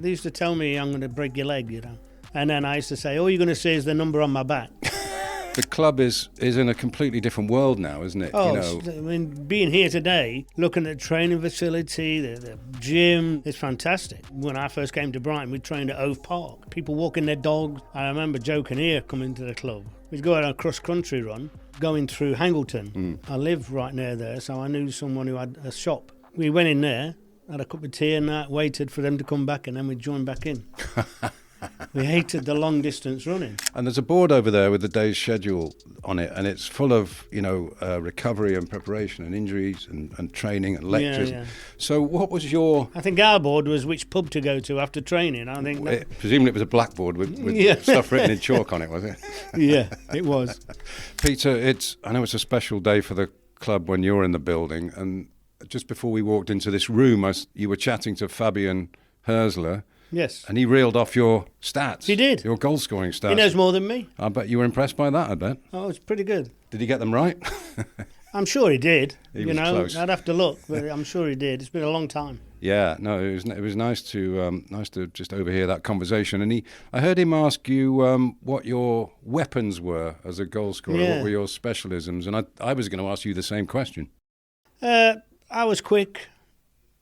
They used to tell me I'm going to break your leg, you know. And then I used to say, all you're going to see is the number on my back. The club is in a completely different world now, isn't it? Oh, you know. I mean, being here today, looking at the training facility, the gym, it's fantastic. When I first came to Brighton, we trained at Hove Park. People walking their dogs. I remember Joe Kinnear coming to the club. We'd go on a cross-country run, going through Hangleton. I lived right near there, so I knew someone who had a shop. We went in there, had a cup of tea and that, waited for them to come back, and then we'd join back in. We hated the long distance running. And there's a board over there with the day's schedule on it, and it's full of, recovery and preparation and injuries and training and lectures. Yeah. So what was your... I think our board was which pub to go to after training. I think presumably it was a blackboard with stuff written in chalk on it, was it? Yeah, it was. Peter, I know it's a special day for the club when you're in the building, and just before we walked into this room, you were chatting to Fabian Herzler. Yes. And he reeled off your stats. He did. Your goal-scoring stats. He knows more than me. I bet you were impressed by that, I bet. Oh, it's pretty good. Did he get them right? I'm sure he did. He was close. I'd have to look, but I'm sure he did. It's been a long time. Yeah, no, it was nice to just overhear that conversation. And I heard him ask you what your weapons were as a goal scorer. Yeah. What were your specialisms? And I was going to ask you the same question. I was quick,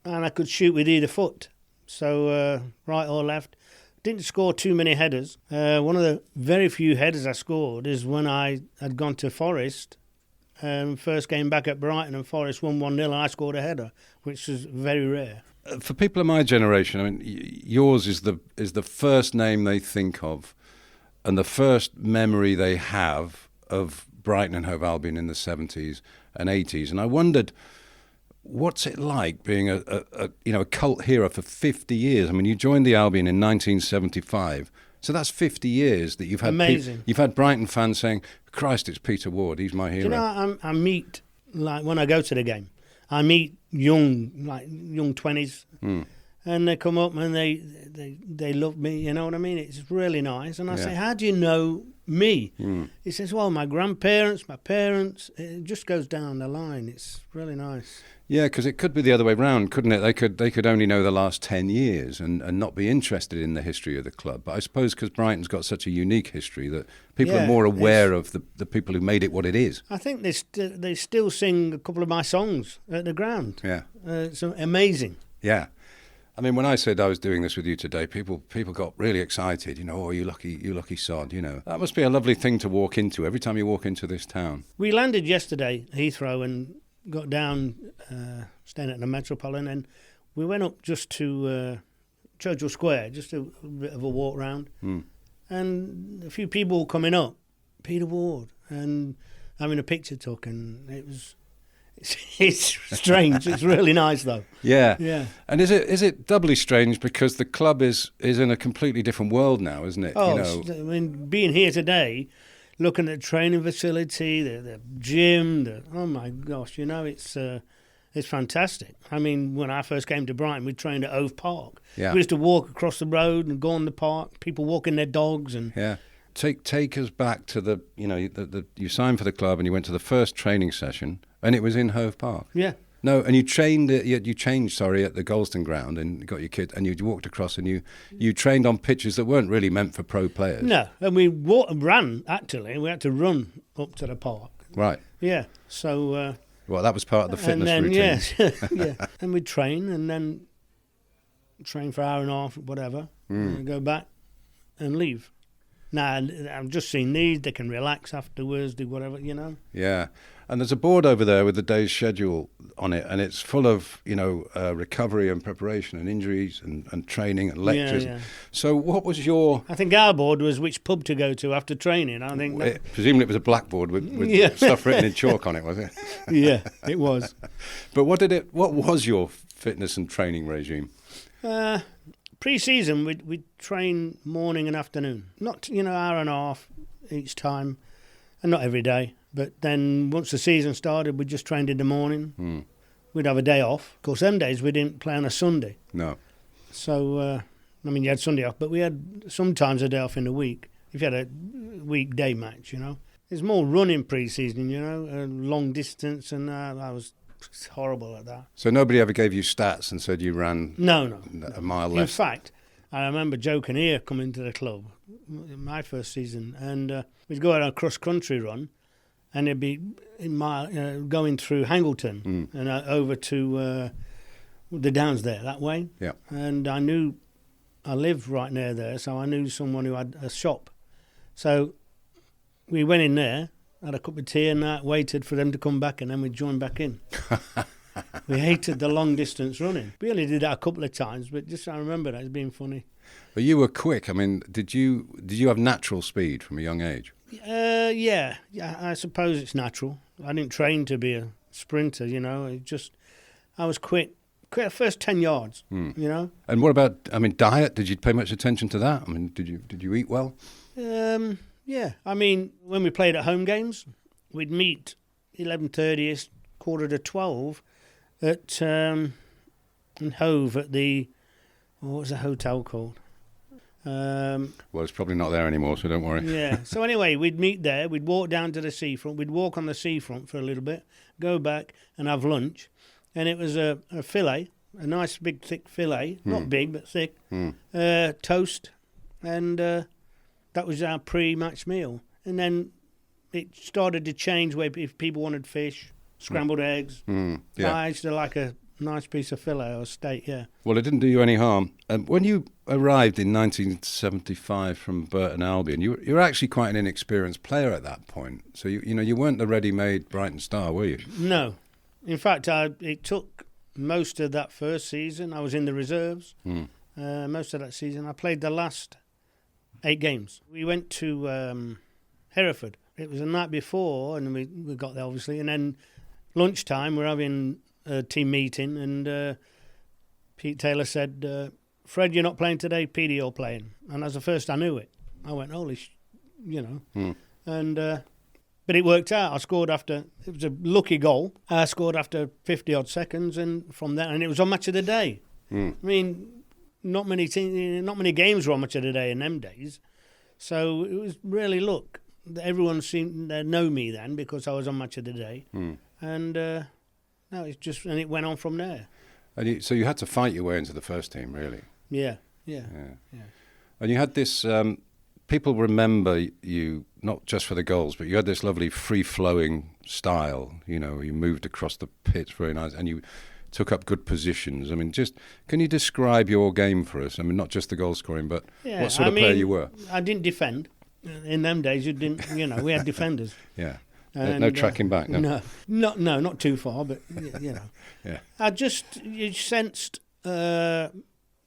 and I could shoot with either foot. So right or left. Didn't score too many headers. One of the very few headers I scored is when I had gone to Forest. First game back at Brighton, and Forest won 1-0, and I scored a header, which was very rare. For people of my generation, I mean, yours is the first name they think of, and the first memory they have of Brighton Hove Albion in the 70s and 80s. And I wondered, what's it like being a cult hero for 50 years? I mean, you joined the Albion in 1975, so that's 50 years that you've had. Amazing. You've had Brighton fans saying, "Christ, it's Peter Ward. He's my hero." Do you know, I meet, like when I go to the game, I meet young 20s, and they come up and they love me. You know what I mean? It's really nice. And I say, "How do you know me?" He says, "Well, my grandparents, my parents." It just goes down the line. It's really nice. Yeah, because it could be the other way round, couldn't it? They could only know the last 10 years and not be interested in the history of the club. But I suppose because Brighton's got such a unique history that people are more aware of the people who made it what it is. I think they still sing a couple of my songs at the ground. Yeah. It's amazing. Yeah. I mean, when I said I was doing this with you today, people got really excited. Oh, you lucky sod. That must be a lovely thing to walk into every time you walk into this town. We landed yesterday, Heathrow, and got down, staying at the Metropolitan, and we went up just to Churchill Square, just a bit of a walk round, and a few people coming up, Peter Ward, and having a picture took, and it's strange. It's really nice though. Yeah. And is it doubly strange because the club is in a completely different world now, isn't it? Oh, I mean, being here today, looking at the training facility, the gym, oh my gosh, it's fantastic. I mean, when I first came to Brighton, we trained at Hove Park. Yeah. We used to walk across the road and go on the park, people walking their dogs. And yeah. Take us back to you signed for the club and you went to the first training session, and it was in Hove Park. Yeah. No, and you changed at the Goldstone Ground and got your kit, and you walked across and you trained on pitches that weren't really meant for pro players. No, and we ran, actually. We had to run up to the park. Right. Yeah, so... well, that was part of the fitness routine. Yes, yeah. And we'd train, and then train for an hour and a half, whatever, and go back and leave. Now, I've just seen these. They can relax afterwards, do whatever, Yeah. And there's a board over there with the day's schedule on it, and it's full of, recovery and preparation and injuries and training and lectures. Yeah. So what was your... I think our board was which pub to go to after training. I think presumably it was a blackboard with stuff written in chalk on it, was it? Yeah, it was. But what was your fitness and training regime? Pre-season, we'd train morning and afternoon. Not, hour and a half each time, and not every day. But then once the season started, we just trained in the morning. We'd have a day off. Of course, them days we didn't play on a Sunday. No. So, you had Sunday off, but we had sometimes a day off in the week. If you had a weekday match, There's more running pre-season, long distance, and I was horrible at that. So nobody ever gave you stats and said you ran No. a mile less? In fact, I remember Joe Kinnear coming to the club, my first season, and we'd go on a cross-country run, and it'd be going through Hangleton and over to the Downs there, that way. Yeah. And I lived right near there, so I knew someone who had a shop. So we went in there, had a cup of tea and that, waited for them to come back, and then we'd join back in. We hated the long distance running. We only did that a couple of times, but just I remember that as being funny. But you were quick. I mean, did you have natural speed from a young age? Yeah, I suppose it's natural. I didn't train to be a sprinter, you know. I was quick the first 10 yards, you know. And what about, I mean, diet? Did you pay much attention to that? I mean, did you eat well? Yeah. I mean, when we played at home games, we'd meet 11:30ish, 11:45 at in Hove at the, what was the hotel called? Well, it's probably not there anymore, so don't worry. Yeah. So anyway, we'd meet there. We'd walk down to the seafront. We'd walk on the seafront for a little bit, go back and have lunch. And it was a fillet, a nice big thick fillet, not big but thick, toast, and that was our pre-match meal. And then it started to change where if people wanted fish, scrambled eggs, fries, to like a nice piece of fillet or steak, yeah. Well, it didn't do you any harm. When you arrived in 1975 from Burton Albion, you were actually quite an inexperienced player at that point. So you weren't the ready-made Brighton star, were you? No. In fact, it took most of that first season. I was in the reserves. Most of that season. I played the last 8 games. We went to Hereford. It was the night before, and we got there, obviously. And then lunchtime, we're having a team meeting, and Pete Taylor said, Fred, you're not playing today, Petey, you're playing. And that's the first I knew it. I went, holy And... But it worked out. I scored after, it was a lucky goal. I scored after 50-odd seconds, and from there, and it was on Match of the Day. I mean, not many games were on Match of the Day in them days. So it was really luck. Everyone seemed to know me then because I was on Match of the Day. And no, it's just, and it went on from there. And so you had to fight your way into the first team, really? Yeah. And you had this... people remember you not just for the goals, but you had this lovely free-flowing style. You know, you moved across the pitch very nice, and you took up good positions. I mean, just can you describe your game for us? I mean, not just the goal scoring, but what sort of player you were. I didn't defend. In them days, you didn't. You know, we had defenders. Yeah. And, no tracking back. No, not too far, but you know. Yeah. You sensed.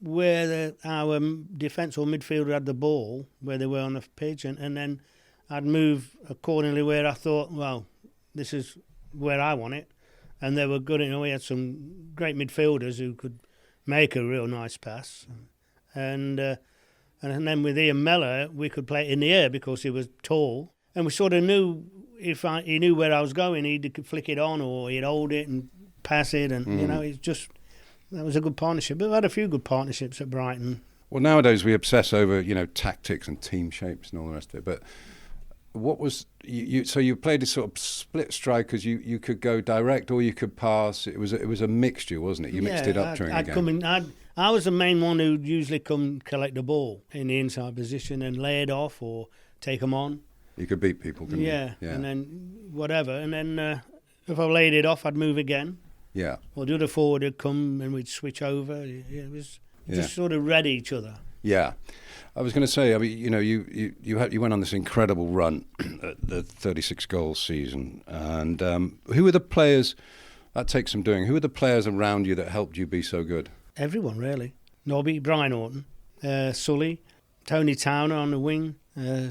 Where our defence or midfielder had the ball, where they were on the pitch, and then I'd move accordingly where I thought, well, this is where I want it. And they were good. You know, we had some great midfielders who could make a real nice pass. And then with Ian Mellor, we could play it in the air because he was tall. And we sort of knew he knew where I was going, he could flick it on or he'd hold it and pass it. And, you know, it's just... That was a good partnership. But we've had a few good partnerships at Brighton. Well, nowadays we obsess over, tactics and team shapes and all the rest of it. But what was so you played a sort of split strike because you could go direct or you could pass. It was a mixture, wasn't it? You mixed it up during the game. I was the main one who'd usually come collect the ball in the inside position and lay it off or take them on. You could beat people, couldn't you? Yeah, and then whatever. And then if I laid it off, I'd move again. Yeah. Or the other forward would come and we'd switch over. It was just sort of read each other. Yeah. I was going to say, I mean, you went on this incredible run at the 36 goals season. And who were the players, that takes some doing, who were the players around you that helped you be so good? Everyone, really. Nobby, Brian Orton, Sully, Tony Towner on the wing,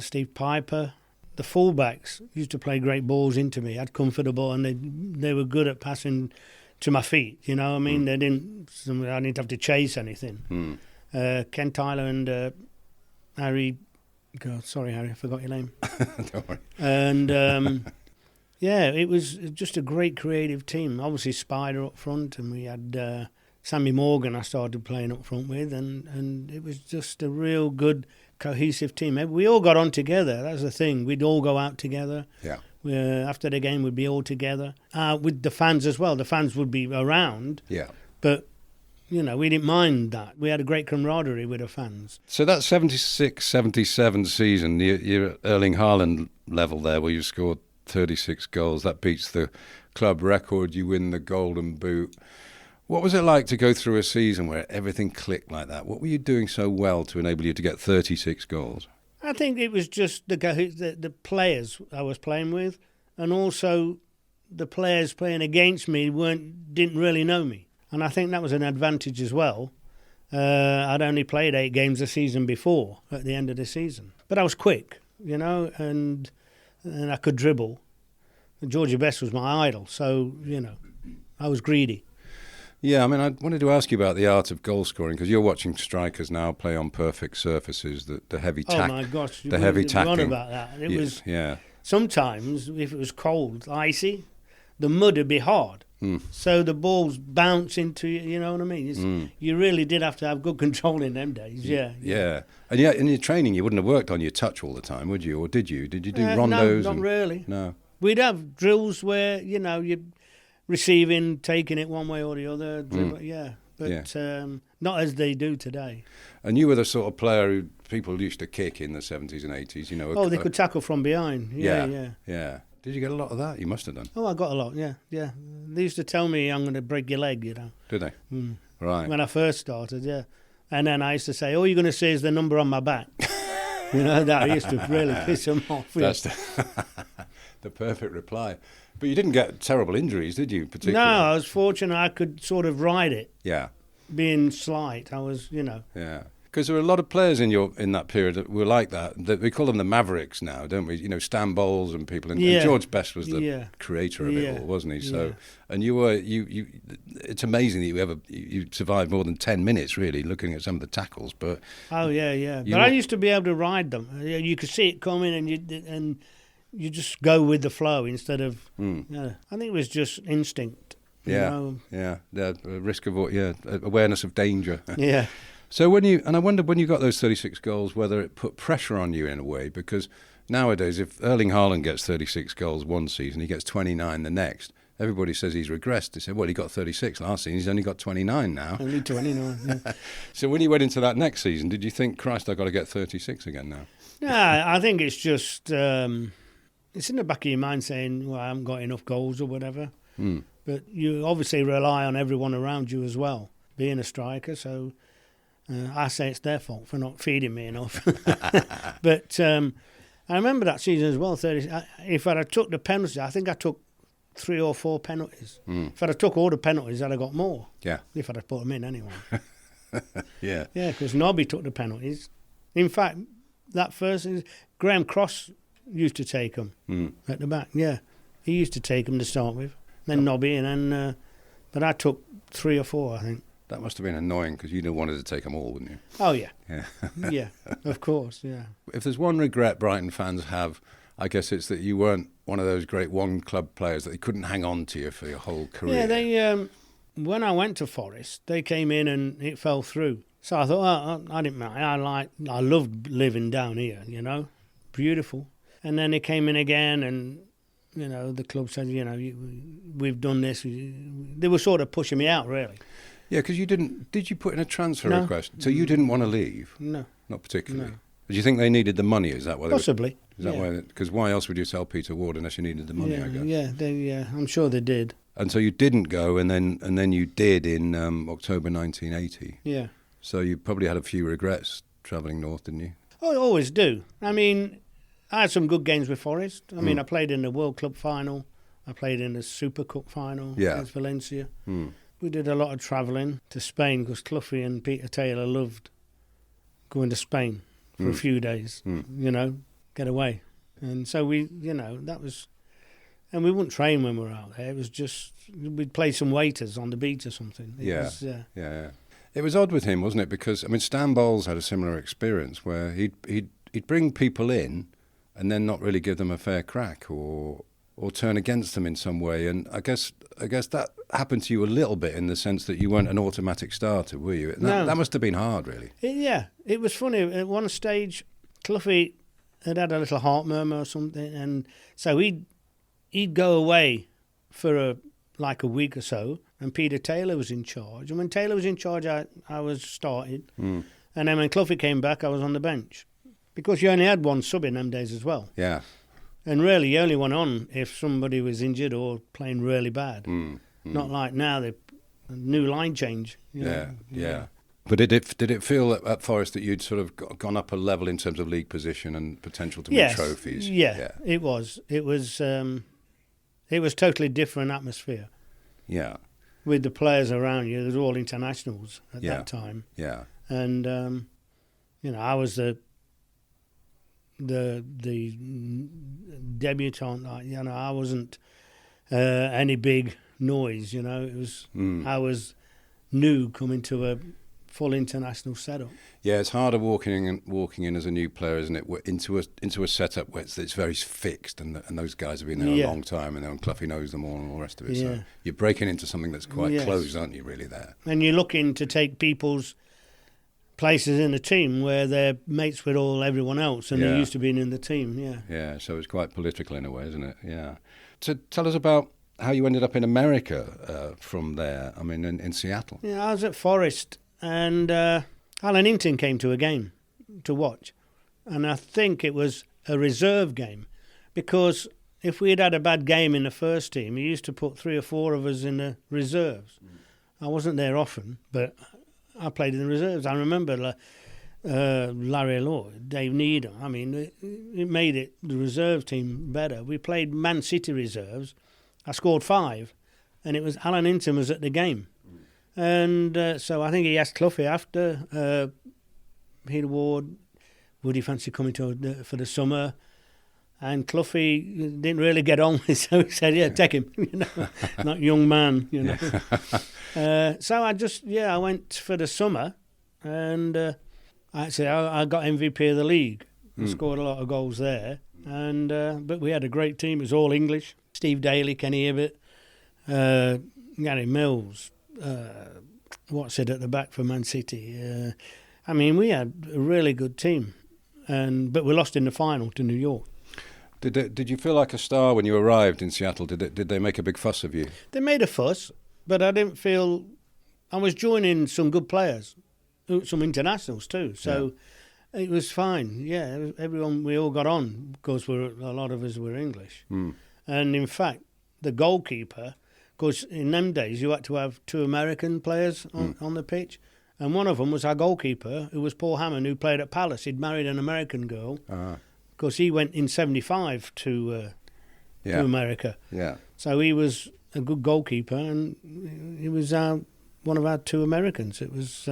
Steve Piper. The fullbacks used to play great balls into me. I'd come for the ball and they were good at passing to my feet, you know what I mean? I didn't have to chase anything. Ken Tyler and Harry, God, sorry Harry, I forgot your name. Don't worry. And it was just a great creative team. Obviously Spider up front, and we had Sammy Morgan I started playing up front with, and it was just a real good cohesive team. We all got on together, that's the thing. We'd all go out together. Yeah. After the game, we'd be all together with the fans as well. The fans would be around. Yeah. But, we didn't mind that. We had a great camaraderie with the fans. So that 76-77 season, you're Erling Haaland level there, where you scored 36 goals. That beats the club record. You win the Golden Boot. What was it like to go through a season where everything clicked like that? What were you doing so well to enable you to get 36 goals? I think it was just the players I was playing with, and also the players playing against me didn't really know me. And I think that was an advantage as well. I'd only played 8 games a season before, at the end of the season. But I was quick, and I could dribble. Georgie Best was my idol, so, I was greedy. Yeah, I mean, I wanted to ask you about the art of goal scoring, because you're watching strikers now play on perfect surfaces, the heavy tack. Oh my gosh, the heavy tacking. On about that. It was yeah. Sometimes, if it was cold, icy, the mud would be hard. So the balls bounce into you, you know what I mean? You really did have to have good control in them days, yeah. And yeah, in your training, you wouldn't have worked on your touch all the time, would you? Or did you? Did you do rondos? No, not really. No. We'd have drills where, you're receiving, taking it one way or the other, but not as they do today. And you were the sort of player who people used to kick in the 70s and 80s, Oh, they could tackle from behind. Yeah. Did you get a lot of that? You must have done. Oh, I got a lot, yeah. They used to tell me I'm going to break your leg, Did they? Right. When I first started, yeah. And then I used to say, all you're going to see is the number on my back. That used to really piss them off. That's the perfect reply. But you didn't get terrible injuries, did you, particularly? No, I was fortunate I could sort of ride it. Yeah. Being slight, I was, Yeah. Because there were a lot of players in that period that were like that. We call them the Mavericks now, don't we? Stan Bowles and people. And George Best was the creator of it all, wasn't he? So, and you were you. It's amazing that you survived more than 10 minutes, really, looking at some of the tackles. But but I used to be able to ride them. You could see it coming, and you just go with the flow instead of. I think it was just instinct. The risk of awareness of danger. Yeah. So I wondered when you got those 36 goals, whether it put pressure on you in a way, because nowadays, if Erling Haaland gets 36 goals one season, he gets 29 the next, everybody says he's regressed. They say, well, he got 36 last season, he's only got 29 now. Only 29, yeah. So when you went into that next season, did you think, Christ, I've got to get 36 again now? Yeah, I think it's just, it's in the back of your mind saying, well, I haven't got enough goals or whatever. But you obviously rely on everyone around you as well, being a striker, so... I say it's their fault for not feeding me enough. But I remember that season as well. If I'd have took the penalties, I think I took 3 or 4 penalties. If I'd have took all the penalties, I'd have got more. Yeah. If I'd have put them in anyway. Yeah. Yeah, because Nobby took the penalties. In fact, that first, Graham Cross used to take them at the back. Yeah, he used to take them to start with. Then Nobby, and then, but I took 3 or 4, I think. That must have been annoying because you'd have wanted to take them all, wouldn't you? Oh, yeah. Yeah, of course, yeah. If there's one regret Brighton fans have, I guess it's that you weren't one of those great one-club players that they couldn't hang on to you for your whole career. Yeah, they when I went to Forest, they came in and it fell through. So I thought, I didn't mind. I loved living down here, beautiful. And then they came in again and, the club said, we've done this. They were sort of pushing me out, really. Yeah, because did you put in a transfer request? So you didn't want to leave? No. Not particularly? No. Do you think they needed the money? Is that why? Possibly. Is that why? Because why else would you sell Peter Ward unless you needed the money, I guess? Yeah, I'm sure they did. And so you didn't go, and then you did in October 1980. Yeah. So you probably had a few regrets travelling north, didn't you? Oh, I always do. I mean, I had some good games with Forest. I mean, I played in the World Club final. I played in the Super Cup final against Valencia. We did a lot of travelling to Spain because Clough and Peter Taylor loved going to Spain for a few days, get away. And so that was... And we wouldn't train when we were out there. It was just... We'd play some waiters on the beach or something. Yeah. It was odd with him, wasn't it? Because, Stan Bowles had a similar experience where he'd bring people in and then not really give them a fair crack or turn against them in some way. And I guess that happened to you a little bit in the sense that you weren't an automatic starter, were you? No. That must have been hard, really. It was funny. At one stage, Clough had a little heart murmur or something, and so he'd go away for a week or so, and Peter Taylor was in charge. And when Taylor was in charge, I was started. And then when Clough came back, I was on the bench. Because you only had one sub in them days as well. Yeah. And really, you only went on if somebody was injured or playing really bad. Not like now, the new line change. Yeah. But did it feel at Forest that you'd sort of gone up a level in terms of league position and potential to win trophies? Yeah, it was. It was totally different atmosphere. Yeah. With the players around you, they were all internationals at that time. Yeah. And I was the debutant. I wasn't any big noise. It was I was new coming to a full international setup. Yeah, it's harder walking in as a new player, isn't it? Into a setup where it's very fixed, and those guys have been there a long time, and Cloughy knows them all and all the rest of it. So you're breaking into something that's quite close, aren't you? Really, there. And you're looking to take people's places in the team where they're mates with everyone else, and they're used to being in the team. Yeah. Yeah. So it's quite political in a way, isn't it? Yeah. So tell us about how you ended up in America from there. I mean, in Seattle. Yeah, I was at Forest. And Alan Hinton came to a game to watch. And I think it was a reserve game. Because if we had a bad game in the first team, he used to put 3 or 4 of us in the reserves. I wasn't there often, but I played in the reserves. I remember Larry Lloyd, Dave Needham. I mean, it made the reserve team better. We played Man City reserves. I scored 5. And it was Alan Hinton was at the game. And so I think he asked Cloughy after Peter Ward, would he fancy coming for the summer? And Cloughy didn't really get on with it, so he said, yeah, take him, not young man, So I went for the summer, and actually I got MVP of the league. I scored a lot of goals there, and but we had a great team. It was all English. Steve Daly, Kenny Ibbott, Gary Mills, what's it at the back for Man City? I mean, we had a really good team, but we lost in the final to New York. Did you feel like a star when you arrived in Seattle? Did they make a big fuss of you? They made a fuss, but I didn't feel. I was joining some good players, some internationals too. So it was fine. Yeah, we all got on because a lot of us were English, and in fact, the goalkeeper. Because in them days, you had to have 2 American players on the pitch. And one of them was our goalkeeper, who was Paul Hammond, who played at Palace. He'd married an American girl. Because he went in 75 to America. Yeah. So he was a good goalkeeper, and he was one of our 2 Americans. It was...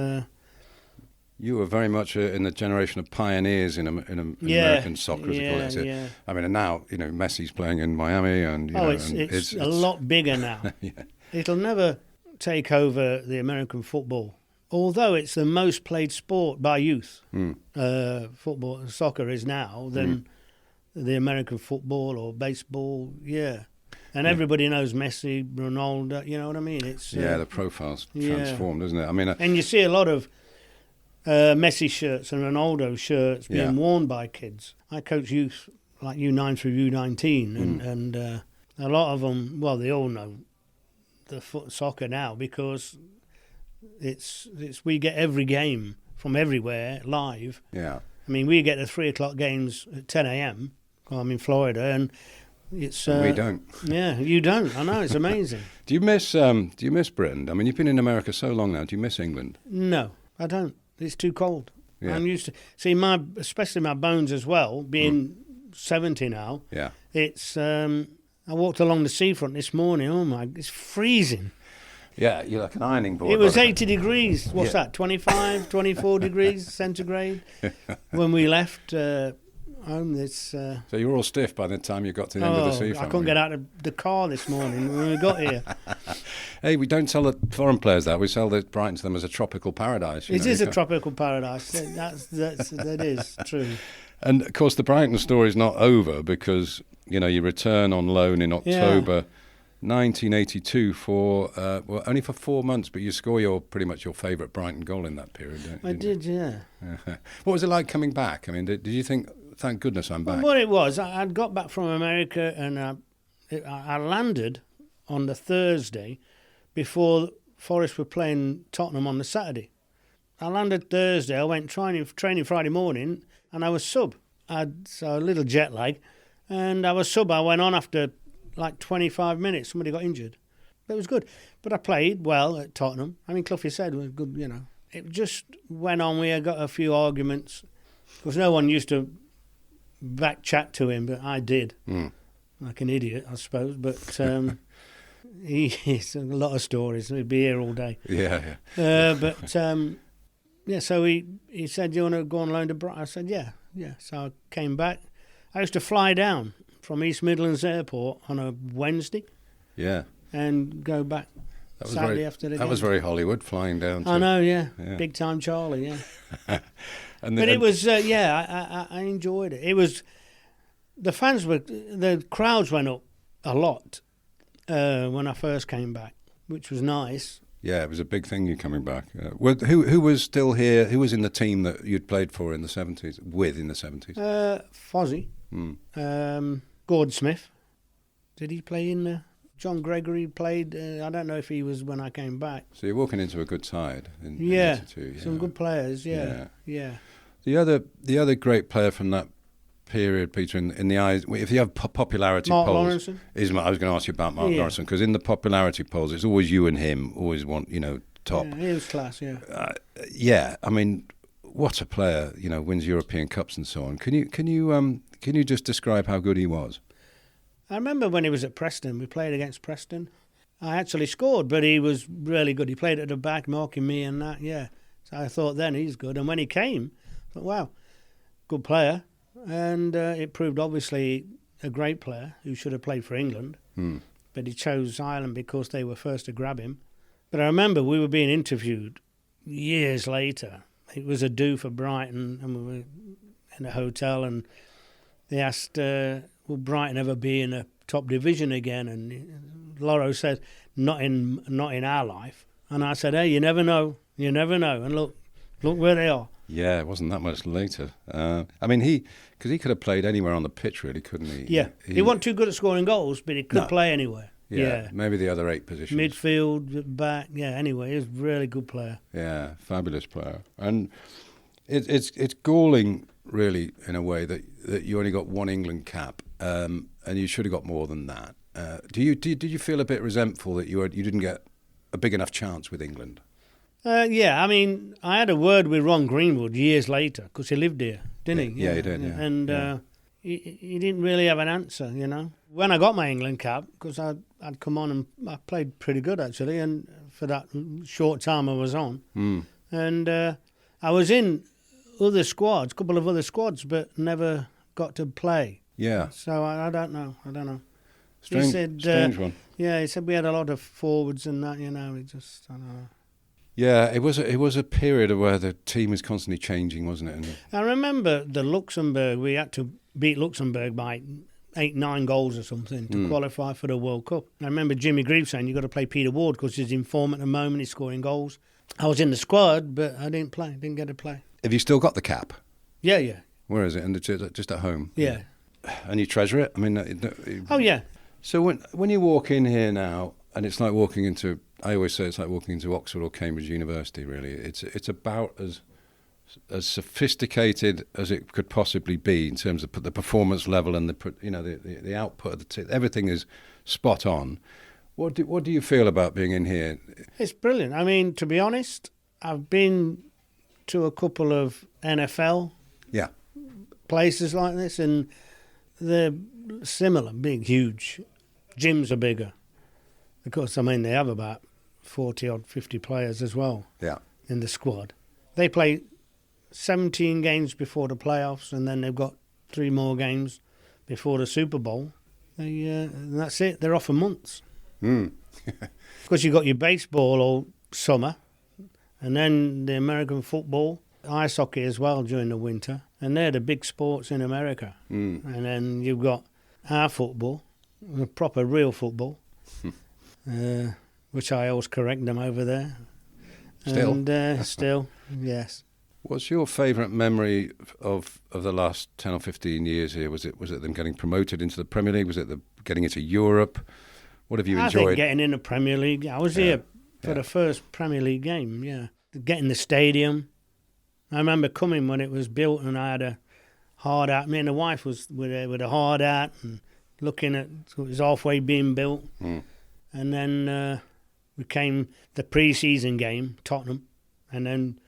You were very much in the generation of pioneers in American soccer, as you call it. Yeah. I mean, and now, Messi's playing in Miami. And it's a lot bigger now. It'll never take over the American football, although it's the most played sport by youth. Soccer is now than the American football or baseball, And everybody knows Messi, Ronaldo, you know what I mean? It's the profile's transformed, isn't it? I mean, and you see a lot of Messi shirts and Ronaldo shirts being worn by kids. I coach youth like U9 through U19, and a lot of them, well, they all know the soccer now because it's we get every game from everywhere live. Yeah, I mean, we get the 3:00 games at 10 a.m. I'm in Florida, and it's we don't. Yeah, you don't. I know, it's amazing. Do you miss Britain? I mean, you've been in America so long now. Do you miss England? No, I don't. It's too cold. Yeah. I'm used to see especially my bones as well. Being 70 now. Yeah. It's I walked along the seafront this morning. Oh my! It's freezing. Yeah, you're like an ironing board. It was 80 degrees. What's that? 25, 24 degrees centigrade when we left home. So you were all stiff by the time you got to the end of the seafront. I couldn't get out of the car this morning when we got here. Hey, we don't tell the foreign players that. We sell Brighton to them as a tropical paradise. It is a tropical paradise. That is true. And, of course, the Brighton story is not over because, you return on loan in October 1982 for, only for 4 months, but you score pretty much your favourite Brighton goal in that period, don't you? I did, yeah. What was it like coming back? I mean, did you think, thank goodness I'm back? Well, what it was, I'd got back from America and I landed on the Thursday, before Forest were playing Tottenham on the Saturday. I landed Thursday. I went training Friday morning, and I was sub. So a little jet lag, and I was sub. I went on after like 25 minutes. Somebody got injured. But it was good. But I played well at Tottenham. I mean, Clough, you said, was good, you know. It just went on. We got a few arguments because no one used to back chat to him, but I did. Like an idiot, I suppose. But he's a lot of stories. He'd be here all day. Yeah. So he said, "Do you want to go on loan to Brighton?" I said, yeah. So I came back. I used to fly down from East Midlands Airport on a Wednesday. Yeah. And go back Saturday after the game. That was very Hollywood, flying down to... I know, yeah. Big time Charlie, yeah. It was, I enjoyed it. It was... The crowds went up a lot when I first came back, which was nice. Yeah, it was a big thing, you coming back. Who was still here? Who was in the team that you'd played for in the 70s, in the 70s? Fozzie. Gordon Smith. Did he play in the... John Gregory played. I don't know if he was when I came back. So you're walking into a good side. In 82, some good players. Yeah. The other great player from that period, Peter, in the eyes, if you have popularity Mark polls, Lawrenson. I was going to ask you about Mark Lawrenson, because in the popularity polls, it's always you and him. Always want top. Yeah, he was class. Yeah. I mean, what a player! Wins European Cups and so on. Can you just describe how good he was? I remember when he was at Preston, we played against Preston. I actually scored, but he was really good. He played at the back, marking me and that, yeah. So I thought then he's good. And when he came, I thought, wow, good player. And it proved obviously a great player who should have played for England. But he chose Ireland because they were first to grab him. But I remember we were being interviewed years later. It was a do for Brighton, and we were in a hotel, and they asked... will Brighton ever be in a top division again? And Lawro said, not in our life. And I said, hey, you never know. And look where they are. Yeah, it wasn't that much later. Because he could have played anywhere on the pitch, really, couldn't he? Yeah, he wasn't too good at scoring goals, but he could play anywhere. Yeah, maybe the other 8 positions. Midfield, back, anyway, he was a really good player. Yeah, fabulous player. And it's galling, really, in a way, that you only got one England cap, and you should have got more than that. Did you feel a bit resentful that you didn't get a big enough chance with England? I had a word with Ron Greenwood years later, because he lived here, didn't he? Yeah, he did, yeah. And he didn't really have an answer, When I got my England cap, because I'd come on and I played pretty good, actually, and for that short time I was on. And I was in a couple of other squads, but never got to play. Yeah. So I don't know. Strange one. Yeah, he said we had a lot of forwards and that, I don't know. Yeah, it was a period where the team was constantly changing, wasn't it? And I remember the Luxembourg, we had to beat Luxembourg by 8-9 goals or something to qualify for the World Cup. I remember Jimmy Greaves saying, you've got to play Peter Ward because he's in form at the moment, he's scoring goals. I was in the squad, but I didn't get to play. Have you still got the cap? Yeah. Where is it? And just at home? Yeah. And you treasure it? I mean... Oh, yeah. So when you walk in here now, and it's like walking into... I always say it's like walking into Oxford or Cambridge University, really. It's about as sophisticated as it could possibly be in terms of the performance level and the output of the team. Everything is spot on. What do you feel about being in here? It's brilliant. I mean, to be honest, I've been to a couple of NFL places like this, and they're similar, big, huge. Gyms are bigger. Of course, they have about 40-odd, 50 players as well in the squad. They play 17 games before the playoffs, and then they've got 3 more games before the Super Bowl. And that's it. They're off for months. Because you've got your baseball all summer, and then the American football, ice hockey as well during the winter, and they're the big sports in America. And then you've got our football, the proper real football, which I always correct them over there. Still? And still, yes. What's your favourite memory of the last 10 or 15 years here? Was it them getting promoted into the Premier League? Was it getting into Europe? What have you I enjoyed? think getting in the Premier League. I was here for the first Premier League game, Getting the stadium. I remember coming when it was built and I had a hard hat. Me and the wife was with a hard hat and looking at it was halfway being built. And then we came the pre-season game, Tottenham, and then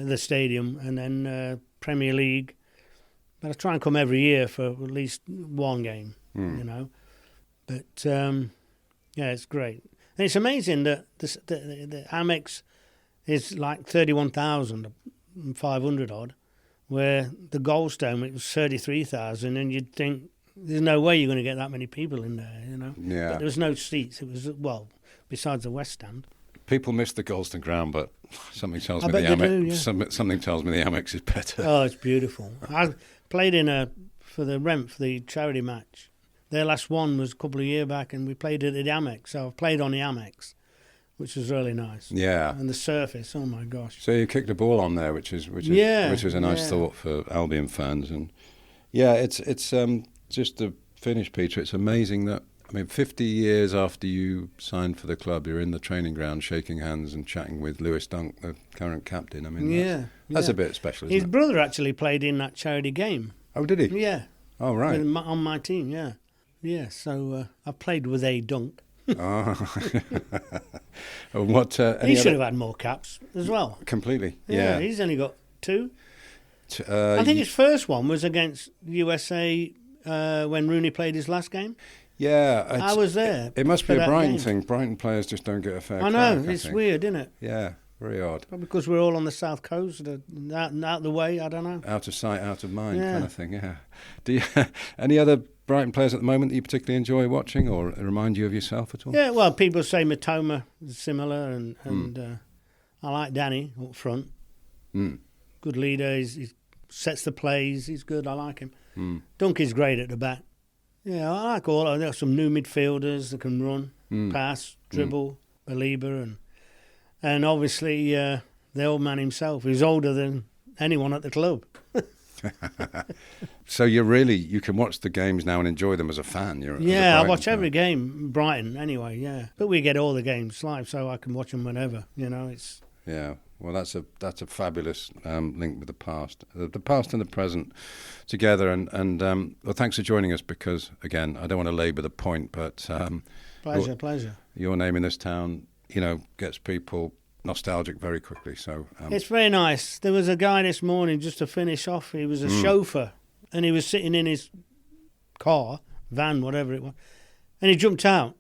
the stadium, and then Premier League. But I try and come every year for at least one game, But it's great. And it's amazing that the Amex is like 31,500 odd, where the Goldstone it was 33,000, and you'd think there's no way you're going to get that many people in there, Yeah. But there was no seats. It was besides the West Stand. People miss the Goldstone Ground, but something tells me bet the they Amex. do, yeah. Something tells me the Amex is better. Oh, it's beautiful. I played for the charity match. Their last one was a couple of years back, and we played at the Amex. So I've played on the Amex, which was really nice. Yeah. And the surface, oh my gosh. So you kicked a ball on there, which is a nice thought for Albion fans, and it's just to finish, Peter. It's amazing that 50 years after you signed for the club, you're in the training ground shaking hands and chatting with Lewis Dunk, the current captain. That's a bit special, isn't His it? brother actually played in that charity game. Oh, did he? Yeah. Oh, right. On my team, yeah. Yeah, so I played with a Dunk. Oh. What? He should have had more caps as well. Completely. Yeah, Yeah. he's only got 2. I think his first one was against USA when Rooney played his last game. Yeah, I was there. It must be for a that Brighton game. thing. Brighton players just don't get a fair I crack, know, it's think. weird, isn't it? Yeah, very odd. Probably because we're all on the south coast, out the way, I don't know. Out of sight, out of mind Yeah. kind of thing, yeah. Do you any other Brighton players at the moment that you particularly enjoy watching or remind you of yourself at all? Yeah, well, people say Matoma is similar, and I like Danny up front. Good leader, he sets the plays, he's good, I like him. Dunky's great at the back. Yeah, I like all. There are some new midfielders that can run, pass, dribble, Belieber, and obviously the old man himself, who's older than anyone at the club. So you can watch the games now and enjoy them as a fan. I watch every game, Brighton anyway. Yeah, but we get all the games live, so I can watch them whenever. It's Well, that's a fabulous link with the past and the present together. And well, thanks for joining us because again, I don't want to labour the point, but pleasure. Your name in this town, gets people nostalgic very quickly. So it's very nice. There was a guy this morning just to finish off. He was a chauffeur, and he was sitting in his car, van, whatever it was, and he jumped out.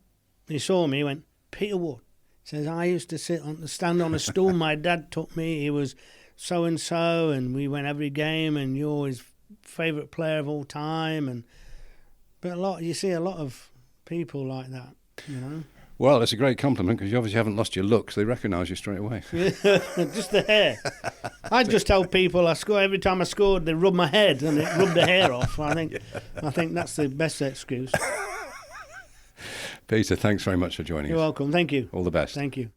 He saw me. He went, "Peter Wood." Says, I used to stand on a stool. My dad took me. He was so-and-so, and we went every game, and you're his favourite player of all time. But you see a lot of people like that, Well, it's a great compliment because you obviously haven't lost your look, so they recognise you straight away. Just the hair. I just tell people every time I scored, they rub my head and it rubbed the hair off. I think that's the best excuse. Peter, thanks very much for joining us. You're welcome. Thank you. All the best. Thank you.